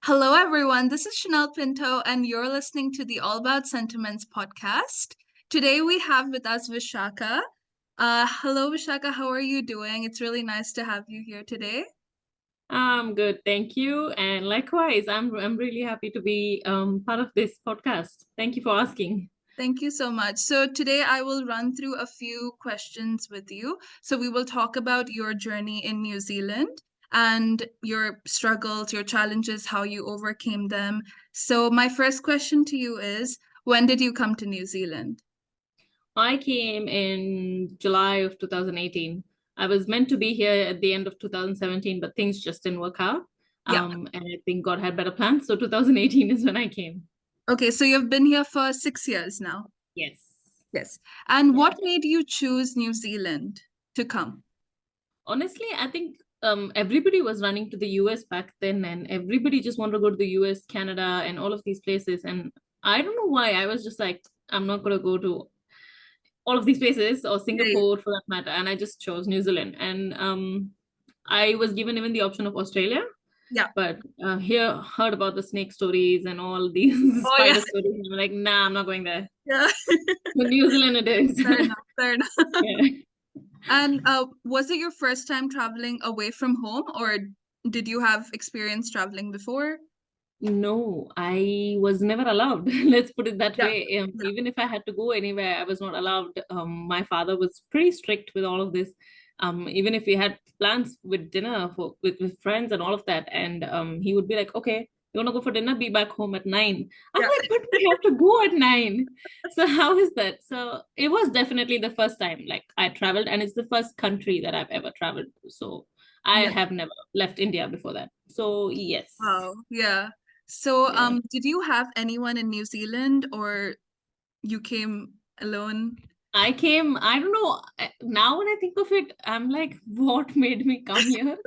Hello, everyone. This is Chanel Pinto, and you're listening to the All About Sentiments podcast. Today, we have with us Vishaka. Hello, Vishaka. How are you doing? It's really nice to have you here today. I'm good, thank you. And likewise, I'm really happy to be part of this podcast. Thank you for asking. Thank you so much. So, today I will run through a few questions with you. So, we will talk about your journey in New Zealand and your struggles, your challenges, how you overcame them. So, my first question to you is, when did you come to New Zealand? I came in July of 2018. I was meant to be here at the end of 2017, but things just didn't work out. Yeah. And I think God had better plans. So 2018 is when I came. Okay, so you've been here for 6 years now. Yes. Yes. And Yeah. what made you choose New Zealand to come? Honestly, I think everybody was running to the US back then, and everybody just wanted to go to the US, Canada, and all of these places. And I don't know why. I was just like, I'm not going to go to all of these places or Yeah, Singapore for that matter. And I just chose New Zealand. And I was given even the option of Australia, yeah. but here heard about the snake stories and all these Oh, yeah. spider stories. And I'm like, nah, I'm not going there. Yeah. So New Zealand it is. Fair enough. Fair enough. Yeah. And was it your first time traveling away from home, or did you have experience traveling before? No, I was never allowed. Let's put it that Yeah. way. Yeah. Even if I had to go anywhere, I was not allowed. My father was pretty strict with all of this. Even if we had plans with dinner with friends and all of that, and he would be like, "Okay, you want to go for dinner? Be back home at 9." I'm Yeah. like, "But we have to go at 9." So how is that? So it was definitely the first time like I traveled, and it's the first country that I've ever traveled. So I Yeah. have never left India before that. So yes. Wow. Yeah. So, Yeah. did you have anyone in New Zealand, or you came alone? I don't know. Now when I think of it, I'm like, what made me come here?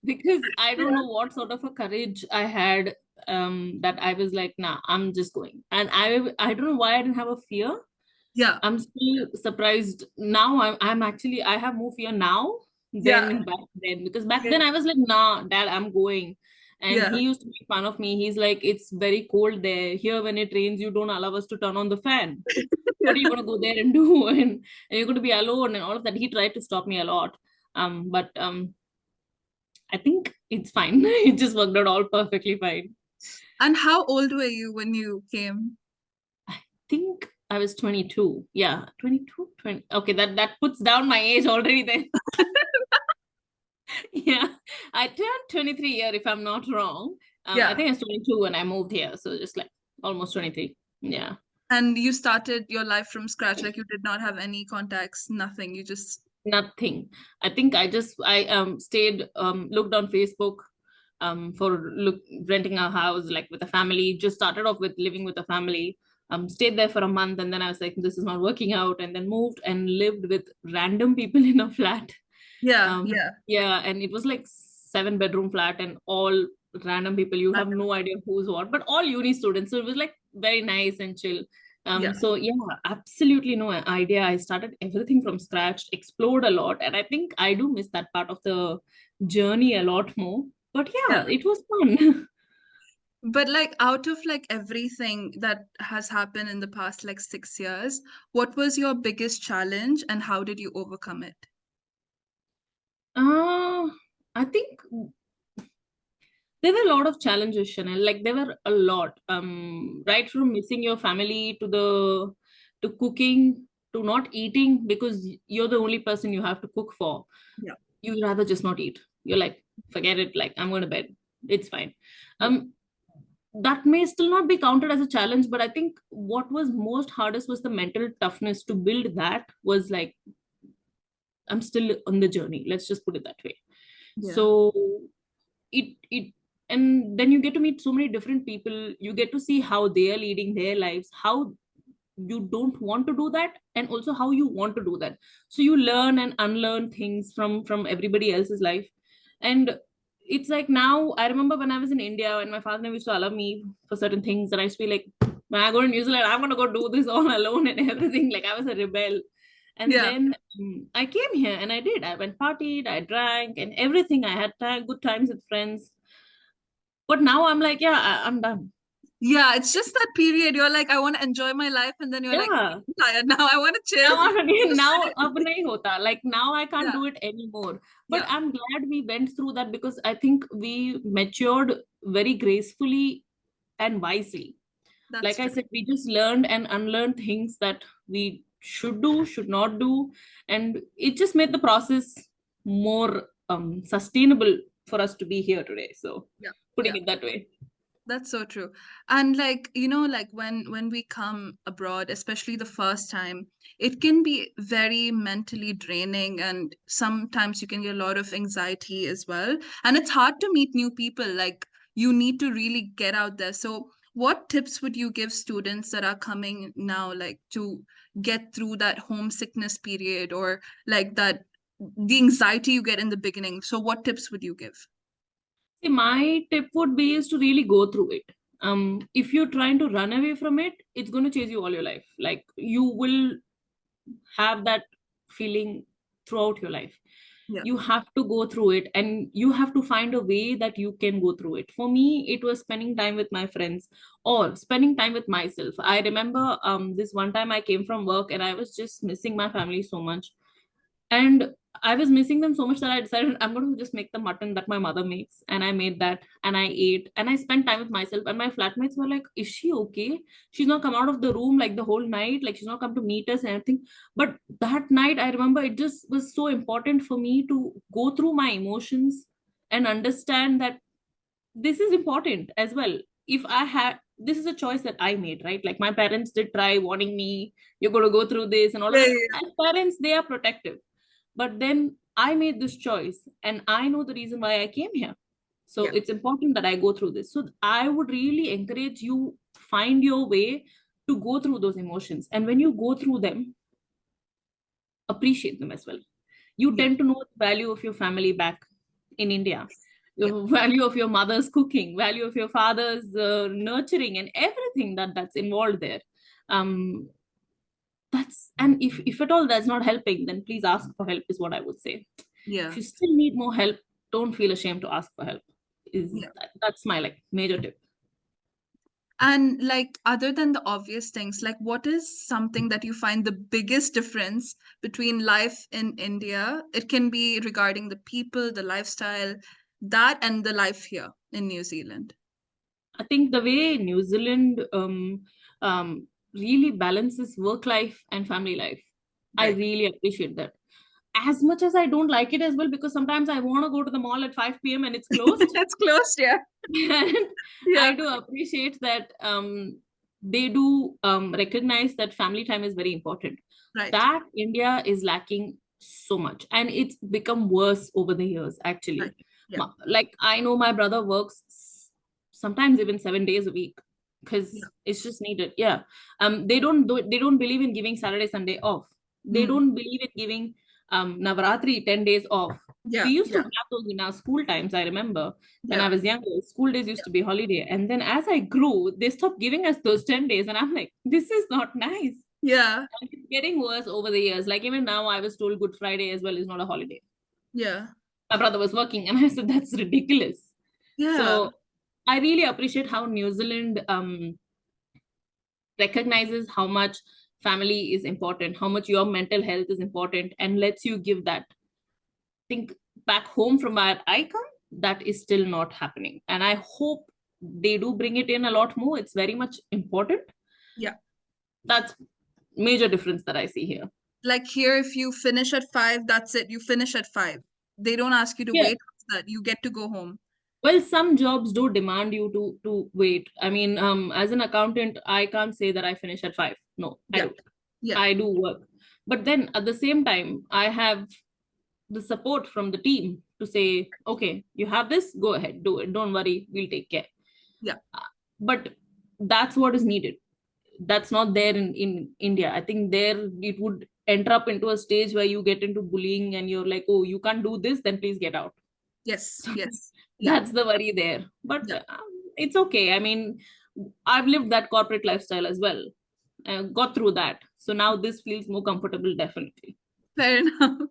Because I don't Yeah. know what sort of a courage I had that I was like, nah, I'm just going. And I don't know why I didn't have a fear. Yeah. I'm still surprised now. I'm actually I have more fear now Yeah. than back then because back Yeah. then I was like, nah, dad, I'm going. And Yeah. he used to make fun of me. He's like, it's very cold there. Here, when it rains, you don't allow us to turn on the fan. What are you going to go there and do? And you're going to be alone and all of that. He tried to stop me a lot. But I think it's fine. It just worked out all perfectly fine. And how old were you when you came? Think I was 22. Yeah, 22, 20. Okay, that puts down my age already then. Yeah, I turned 23 here if I'm not wrong. I Yeah. think I was 22 when I moved here, so just like almost 23. Yeah, And you started your life from scratch, like you did not have any contacts, nothing. You just, nothing. I think I stayed looked on Facebook for look renting a house like with a family. Just started off with living with a family. Stayed there for a month and then I was like, this is not working out, and then moved and lived with random people in a flat. yeah, yeah. Yeah, and it was like 7 bedroom flat and all random people. You have no idea who's what, but all uni students. So it was like very nice and chill. Yeah, So yeah, absolutely no idea. I started everything from scratch, explored a lot, and I think I do miss that part of the journey a lot more. But yeah. yeah, it was fun. But like out of like everything that has happened in the past like 6 years, what was your biggest challenge and how did you overcome it? Uh, I think there were a lot of challenges, Chanel. Like there were a lot. Right from missing your family to cooking to not eating because you're the only person you have to cook for. Yeah, You'd rather just not eat. You're like, forget it. Like I'm going to bed. It's fine. yeah, That may still not be counted as a challenge, but I think what was most hardest was the mental toughness to build. That was like I'm still on the journey. Let's just put it that way. yeah, So it and then you get to meet so many different people. You get to see how they are leading their lives, how you don't want to do that, and also how you want to do that. So you learn and unlearn things from everybody else's life. And it's like now I remember when I was in India and my father never used to allow me for certain things, and I used to be like, when I go to New Zealand, I'm gonna go do this all alone and everything. Like I was a rebel. And yeah, then I came here and I did. I went partied, I drank and everything. I had good times with friends. But now I'm like, yeah, I'm done. Yeah, it's just that period. You're like, I want to enjoy my life, and then you're like, Yeah. I'm tired now. I want to chill. Now Just now finish. ab nahi hota. Like now I can't Yeah, do it anymore. But yeah, I'm glad we went through that because I think we matured very gracefully and wisely. that's Like I true. said, we just learned and unlearned things that we should do, should not do, and it just made the process more sustainable for us to be here today. So Yeah, putting yeah. it that way. That's so true. And like, you know, like when we come abroad, especially the first time, it can be very mentally draining and sometimes you can get a lot of anxiety as well. And it's hard to meet new people. Like you need to really get out there. So what tips would you give students that are coming now, like to get through that homesickness period or like that the anxiety you get in the beginning? So what tips would you give? See, my tip would be is to really go through it. If you're trying to run away from it, it's going to chase you all your life. Like you will have that feeling throughout your life. Yeah. You have to go through it and you have to find a way that you can go through it. For me, it was spending time with my friends or spending time with myself. I remember this one time I came from work and I was just missing my family so much, and I was missing them so much that I decided I'm going to just make the mutton that my mother makes. And I made that and I ate and I spent time with myself. And my flatmates were like, is she okay? She's not come out of the room like the whole night. Like she's not come to meet us and everything. But that night, I remember it just was so important for me to go through my emotions and understand that this is important as well. If I had, this is a choice that I made, right? Like my parents did try warning me, you're going to go through this and all of Yeah, that. yeah, As parents, they are protective, but then I made this choice and I know the reason why I came here. So yeah. it's important that I go through this. So I would really encourage you find your way to go through those emotions. And when you go through them, appreciate them as well. You Yeah. tend to know the value of your family back in India, Yeah. the value of your mother's cooking, value of your father's nurturing, and everything that's involved there. Um, that's, and if at all that's not helping, then please ask for help is what I would say. If Yeah. you still need more help, don't feel ashamed to ask for help. Is Yeah. that's my like major tip. And like other than the obvious things, like what is something that you find the biggest difference between life in India? It can be regarding the people, the lifestyle, that and the life here in New Zealand. I think the way New Zealand really balances work life and family life, I Right. really appreciate that. As much as I don't like it as well, because sometimes I want to go to the mall at 5 p.m. and it's closed. It's closed, yeah. And Yeah. I do appreciate that they do recognize that family time is very important. Right. That India is lacking so much, and it's become worse over the years. Right. Actually, Yeah. like I know my brother works sometimes even 7 days a week Yeah. because it's just needed. Yeah, they don't believe in giving Saturday Sunday off. They Mm. don't believe in giving Navaratri 10 days off. We Yeah. used to Yeah. have those in our school times. I remember when I Yeah. was younger, school days used Yeah. to be holiday. And then as I grew, they stopped giving us those 10 days. And I'm like, this is not nice. Yeah. And it's getting worse over the years. Like even now, I was told Good Friday as well is not a holiday. Yeah. My brother was working, and I said, that's ridiculous. Yeah. So I really appreciate how New Zealand recognizes how much family is important, how much your mental health is important, and lets you give that. Think back home from where I come, that is still not happening. And I hope they do bring it in a lot more. It's very much important. Yeah. That's major difference that I see here. Like here, if you finish at 5, that's it. You finish at 5. They don't ask you to Yeah. wait after that. You get to go home. Well, some jobs do demand you to wait. I mean, as an accountant, I can't say that I finish at 5. No, I Yeah. don't. Yeah. I do work. But then at the same time, I have the support from the team to say, okay, you have this, go ahead, do it. Don't worry, we'll take care. Yeah. But that's what is needed. That's not there in India. I think there it would enter up into a stage where you get into bullying and you're like, oh, you can't do this, then please get out. Yes. So Yes. Yeah. that's the worry there. But Yeah. it's okay. I mean, I've lived that corporate lifestyle as well, got through that. So now this feels more comfortable, definitely. Fair enough.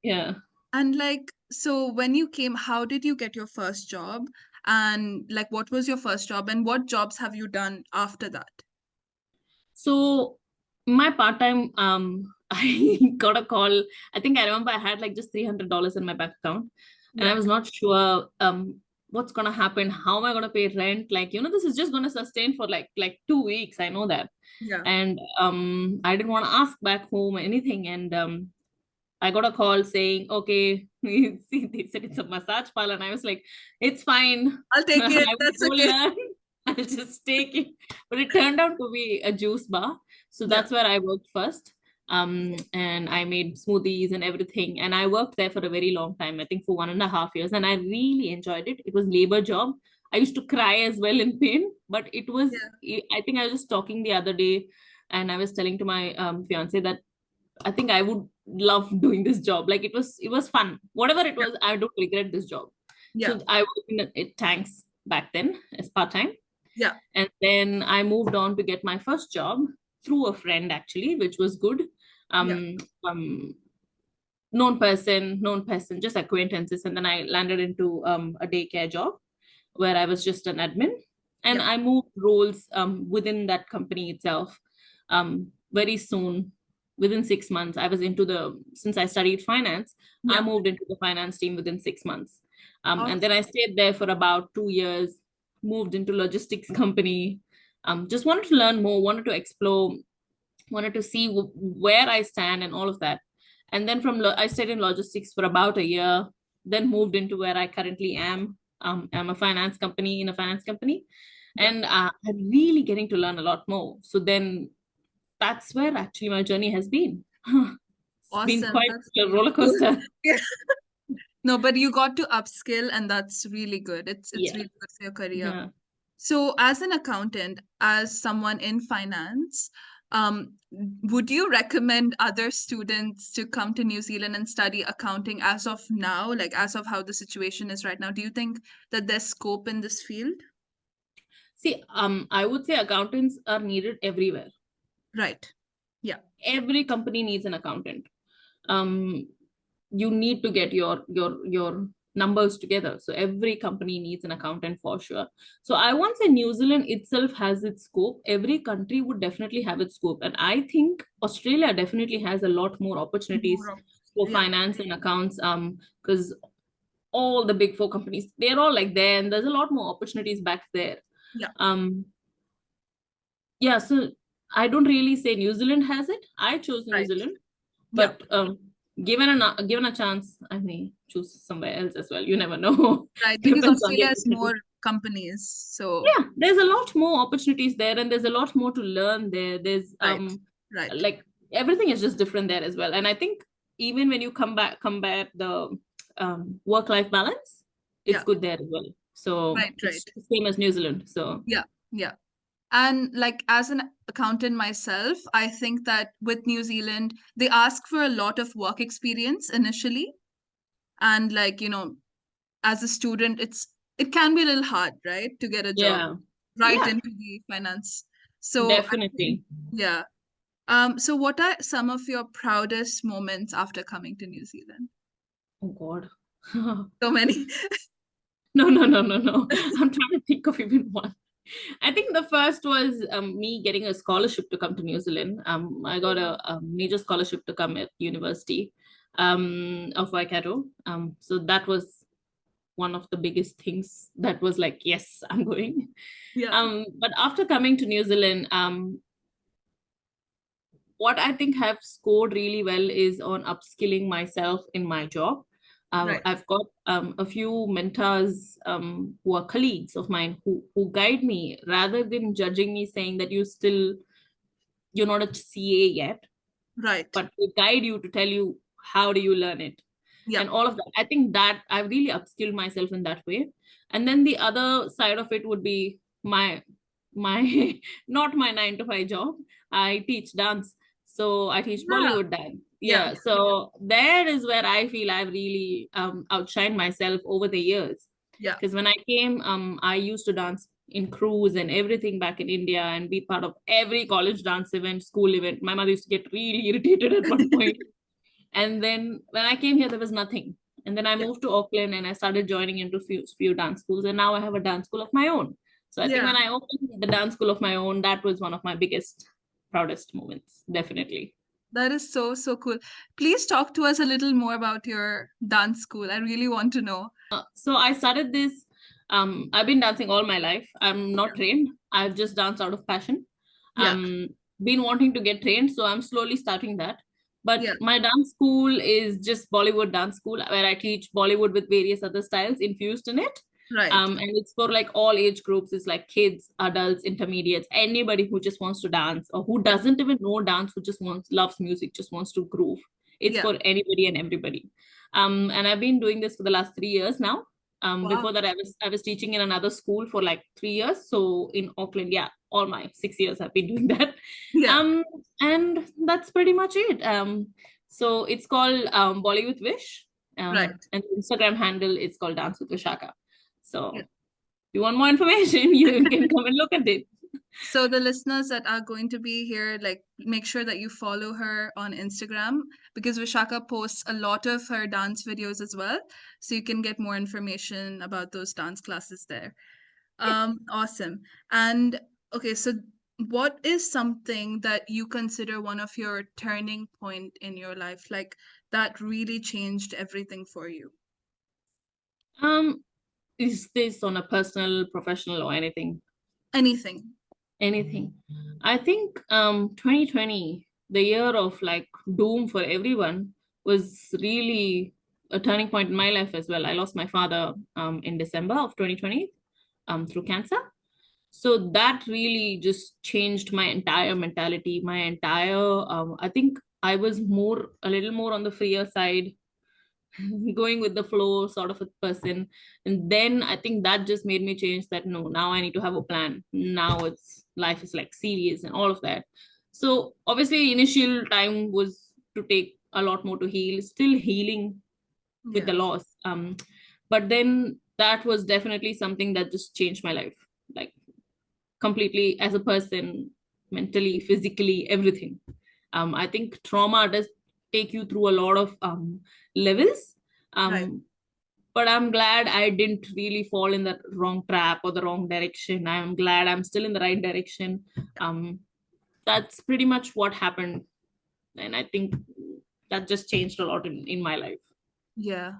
Yeah. And like, so when you came, how did you get your first job? And like, what was your first job, and what jobs have you done after that? So my part-time, I got a call. I think I remember I had like just $300 in my bank account, and I Yeah, was not sure what's gonna happen. How am I gonna pay rent? Like, this is just gonna sustain for like 2 weeks. I know that. yeah. And I didn't want to ask back home or anything. And I got a call saying, okay, see, they said it's a massage parlor. And I was like, it's fine. I'll take it. I That's will go okay. learn. I'll just take it. But it turned out to be a juice bar. So Yeah. that's where I worked first. Okay. And I made smoothies and everything. And I worked there for a very long time, I think for 1.5 years. And I really enjoyed it. It was labor job. I used to cry as well in pain, but it was, Yeah. I think I was just talking the other day and I was telling to my fiance that I think I would love doing this job. Like it was fun. Whatever it Yeah. was, I don't regret this job. Yeah. So I worked in tanks back then as part time, Yeah. and then I moved on to get my first job through a friend actually, which was good. Yeah. Um, um, known person, just acquaintances, and then I landed into a daycare job where I was just an admin, and Yeah. I moved roles within that company itself. Very soon, within 6 months, I was into since I studied finance, I Yeah. moved into the finance team within 6 months. And then Awesome. I stayed there for about 2 years, moved into logistics company. Just wanted to learn more, wanted to explore, wanted to see where I stand and all of that. And then I stayed in logistics for about a year, then moved into where I currently am. I'm a finance company, Yeah. and I'm really getting to learn a lot more. So then that's where actually my journey has been. It's been Awesome. quite That's a really roller cool. coaster. Yeah. No, but you got to upskill, and that's really good. It's Yeah, really good for your career. yeah. So, as an accountant, as someone in finance, would you recommend other students to come to New Zealand and study accounting as of now, like as of how the situation is right now? Do you think that there's scope in this field? See, I would say accountants are needed everywhere. Right. Yeah. Every company needs an accountant. Um, you need to get your numbers together. So every company needs an accountant for sure. So I won't say New Zealand itself has its scope. Every country would definitely have its scope, and I think Australia definitely has a lot more opportunities More of, for yeah. finance and accounts. Because all the big four companies, they're all like there, and there's a lot more opportunities back there. Yeah. um yeah, so I don't really say New Zealand has it. I chose New Right. Zealand, Yeah. but given a chance, I may choose somewhere else as well. You never know. Right. Because Depends on the Australia has opportunity. more companies. So, Yeah, there's a lot more opportunities there, and there's a lot more to learn there. There's right. Right. like everything is just different there as well. And I think even when you compare the work-life balance, it's Yeah. good there as well. So Right. it's Right. the same as New Zealand. So Yeah. Yeah. And like as an accountant myself, I think that with New Zealand, they ask for a lot of work experience initially. And like, as a student, it can be a little hard, right, to get a job yeah, right yeah, into the finance. So I think, definitely. yeah. So what are some of your proudest moments after coming to New Zealand? Oh God. So many. No, no, no, no, no. I'm trying to think of even one. I think the first was me getting a scholarship to come to New Zealand. I got a major scholarship to come at University of Waikato. So that was one of the biggest things that was like, yes, I'm going. Yeah. But after coming to New Zealand, what I think have scored really well is on upskilling myself in my job. Right. I've got a few mentors who are colleagues of mine who guide me rather than judging me saying that you're not a CA yet, Right. but they guide you to tell you how do you learn it Yeah. and all of that. I think that I've really upskilled myself in that way. And then the other side of it would be my not my 9 to 5 job. I teach dance, so I teach Yeah. Bollywood dance. Yeah. Yeah, so that is where I feel I've really outshined myself over the years. Yeah. Because when I came, I used to dance in crews and everything back in India and be part of every college dance event, school event. My mother used to get really irritated at one point. And then when I came here, there was nothing. And then I Yeah. moved to Auckland and I started joining into few dance schools. And now I have a dance school of my own. So I think Yeah. when I opened the dance school of my own, that was one of my biggest, proudest moments, definitely. That is so, so cool. Please talk to us a little more about your dance school. I really want to know. So I started this. I've been dancing all my life. I'm not Yeah. trained. I've just danced out of passion. Yeah. Been wanting to get trained, so I'm slowly starting that. But Yeah. my dance school is just Bollywood dance school, where I teach Bollywood with various other styles infused in it. Right. And it's for like all age groups. It's like kids, adults, intermediates, anybody who just wants to dance or who Yeah. doesn't even know dance, who just wants loves music, just wants to groove. It's Yeah. for anybody and everybody. And I've been doing this for the last 3 years now. Wow. Before that, I was teaching in another school for like 3 years. So in Auckland, yeah, all my 6 years I've been doing that. Yeah. Um, and that's pretty much it. So it's called Bollywood Wish. Right. And the Instagram handle is called Dance with Vishaka. Yeah. So if you want more information, you can come and look at it. So the listeners that are going to be here, like, make sure that you follow her on Instagram because Vishaka posts a lot of her dance videos as well. So you can get more information about those dance classes there. Yes. Awesome. And okay, so what is something that you consider one of your turning point in your life, like that really changed everything for you? Um, is this on a personal, professional, or anything? Anything. Anything. I think 2020, the year of like doom for everyone, was really a turning point in my life as well. I lost my father in December of 2020 through cancer. So that really just changed my entire mentality, my entire I think I was more a little more on the freer side, going with the flow sort of a person. And then I think that just made me change that no, now I need to have a plan. Now it's life is like serious and all of that. So obviously initial time was to take a lot more to heal, still healing with Yeah. the loss. But then that was definitely something that just changed my life, like completely as a person, mentally, physically, everything. I think trauma does take you through a lot of levels. Right. Um, but I'm glad I didn't really fall in the wrong trap or the wrong direction. I'm glad I'm still in the right direction. Um, that's pretty much what happened. And I think that just changed a lot in my life. Yeah.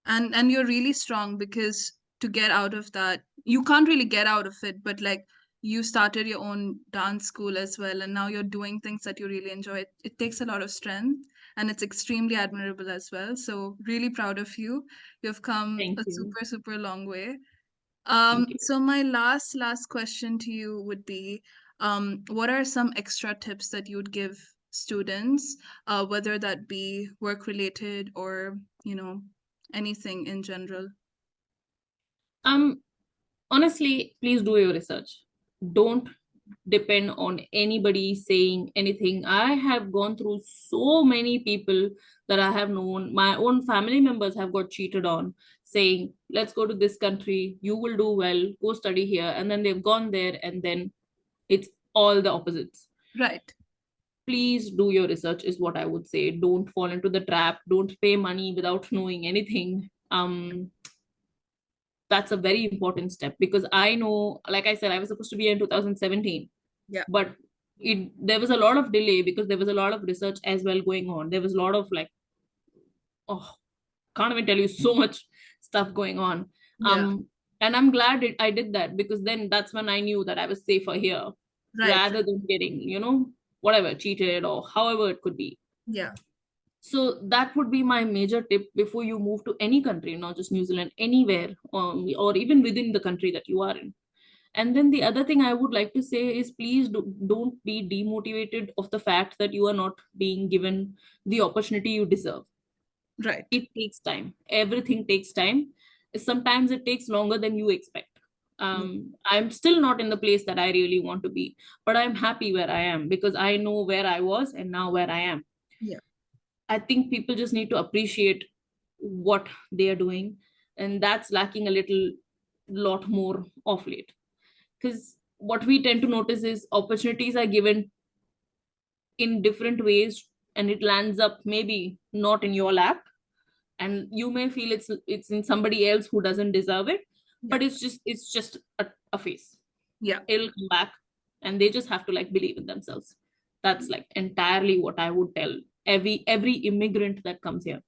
And you're really strong because to get out of that, you can't really get out of it, but like you started your own dance school as well, and now you're doing things that you really enjoy. It takes a lot of strength and it's extremely admirable as well. So really proud of you. You've come Thank a you. super, super long way. Thank you. So my last question to you would be, what are some extra tips that you would give students, whether that be work related or, you know, anything in general? Um, Honestly, please do your research. Don't depend on anybody saying anything. I have gone through so many people that I have known. My own family members have got cheated on, saying, let's go to this country, you will do well, go study here. And then they've gone there, and then it's all the opposites. Right. Please do your research, is what I would say. Don't fall into the trap. Don't pay money without knowing anything. That's a very important step, because I know, like I said, I was supposed to be in 2017, Yeah. but there was a lot of delay because there was a lot of research as well going on. There was a lot of like, oh, can't even tell you, so much stuff going on. Yeah. And I'm glad I did that, because then that's when I knew that I was safer here, Right. rather than getting, whatever, cheated or however it could be. Yeah. So that would be my major tip before you move to any country, not just New Zealand, anywhere, or even within the country that you are in. And then the other thing I would like to say is, please don't be demotivated of the fact that you are not being given the opportunity you deserve. Right. It takes time. Everything takes time. Sometimes it takes longer than you expect. Yeah. I'm still not in the place that I really want to be, but I'm happy where I am, because I know where I was and now where I am. Yeah. I think people just need to appreciate what they are doing, and that's lacking a little lot more of late. Because what we tend to notice is opportunities are given in different ways, and it lands up maybe not in your lap. and you may feel it's in somebody else who doesn't deserve it, Yeah. but it's just a phase. Yeah. It'll come back, and they just have to like believe in themselves. That's like entirely what I would tell every immigrant that comes here.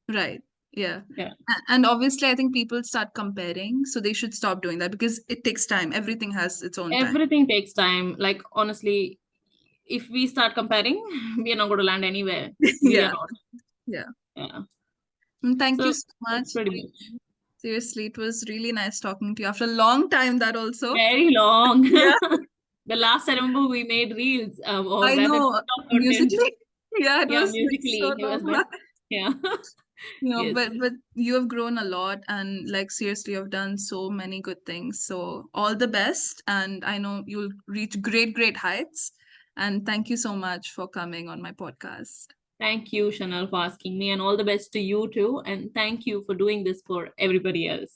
Right. Yeah. Yeah, And obviously, I think people start comparing, so they should stop doing that because it takes time. Everything has its own time. everything takes time. Like honestly, if we start comparing, we are not going to land anywhere. We are Yeah. not. Yeah. Yeah. Thank you So so that's much. pretty much. Seriously, it was really nice talking to you after a long time, that also. Very long. Yeah. The last I remember we made reels, or I rather know. TikTok content. Musically. Yeah, it Yeah, was like musically so it was long but back. yeah. Yes. But you have grown a lot and like seriously you've done so many good things. So all the best and I know you'll reach great heights. And thank you so much for coming on my podcast. Thank you, Chanel, for asking me, and all the best to you too. And thank you for doing this for everybody else.